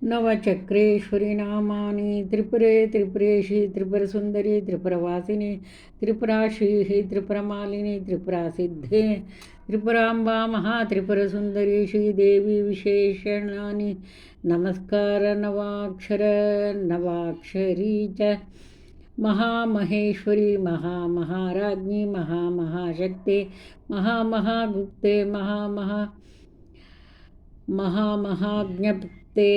नवचक्रेश्वरि नामानि त्रिपुरे त्रिपुरेशि त्रिपुरसुन्दरि त्रिपुरवासिनि त्रिपुराश्रीः त्रिपुरमालिनि त्रिपुरासिद्धे त्रिपुराम्बा महात्रिपुरसुन्दरी श्रीदेवी विशेषणानि नमस्कार नवाक्षर नवाक्षरी च महामहेश्वरी महामहाराज्ञी महामहाशक्ते महामहागुप्ते महामहाज्ञप्ते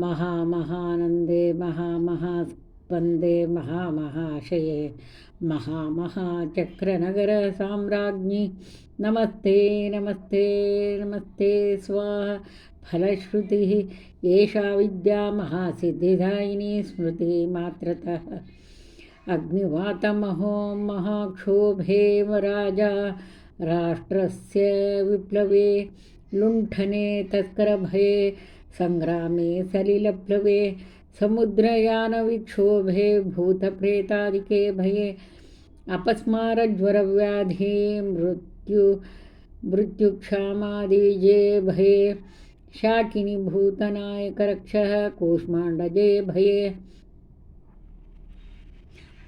महामहानन्दे महामहास्पन्दे महामहाशये महामहाचक्रनगरसाम्राज्ञी नमस्ते नमस्ते नमस्ते स्वाहा फलश्रुतिः एषा विद्या महासिद्धिदायिनी स्मृतिमात्रतः अग्निवातमहो महाक्षोभे राजा राष्ट्रस्य विप्लवे लुण्ठने तस्करभये सङ्ग्रामे सलिलप्लवे समुद्रयानविक्षोभे भूतप्रेतादिके भये अपस्मारज्वरव्याधि मृत्युक्षामादिजे भये शाकिनी भूतनायकरक्षः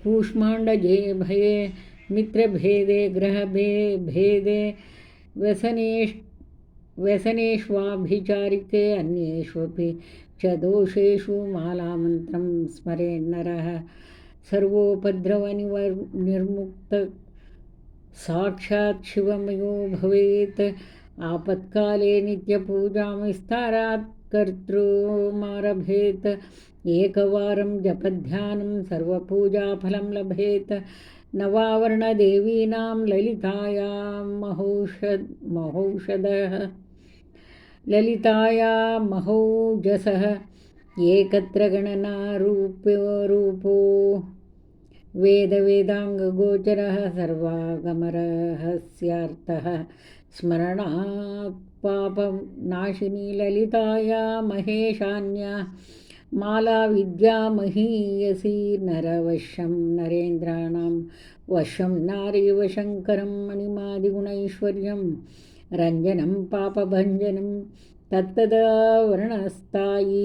कूष्माण्डजे भये मित्रभेदे ग्रहभेदे व्यसनेष्वाभिचारिके अन्येष्वपि च दोषेषु मालामन्त्रं स्मरेन्नरः सर्वोपद्रवनिर्मुक्तः साक्षात् शिवमयो भवेत् आपत्काले नित्यपूजां विस्तारात् कर्तृमारभेत् एकवारं जपध्यानं सर्वपूजाफलं लभेत् नवावर्णदेवीनां ललितायां महौजसः एकत्र गणनारूपो वेदवेदाङ्गगोचरः सर्वागमरहस्यार्थः स्मरणात् पापनाशिनी ललिताया महेशान्या माला विद्या महीयसी नरवश्यं नरेन्द्राणां वशं नारीवशङ्करं मणिमादिगुणैश्वर्यं रञ्जनं पापभञ्जनं तत्तद्वर्णस्थायि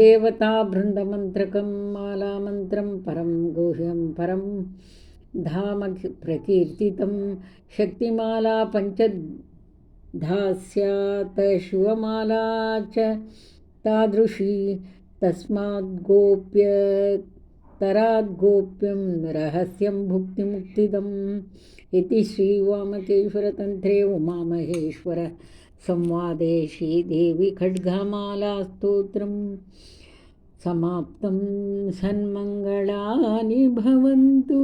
देवताबृन्दमन्त्रकं मालामन्त्रं परं गुह्यं परं धाम प्रकीर्तितं शक्तिमाला पञ्चधा स्यात् शिवमाला च तादृशी तस्माद्गोप्यं रहस्यं भुक्तिमुक्तिदम् इति श्रीवामकेश्वरतन्त्रे उमामहेश्वर संवादे श्रीदेवी खड्गमालास्तोत्रं समाप्तं सन्मङ्गलानि भवन्तु।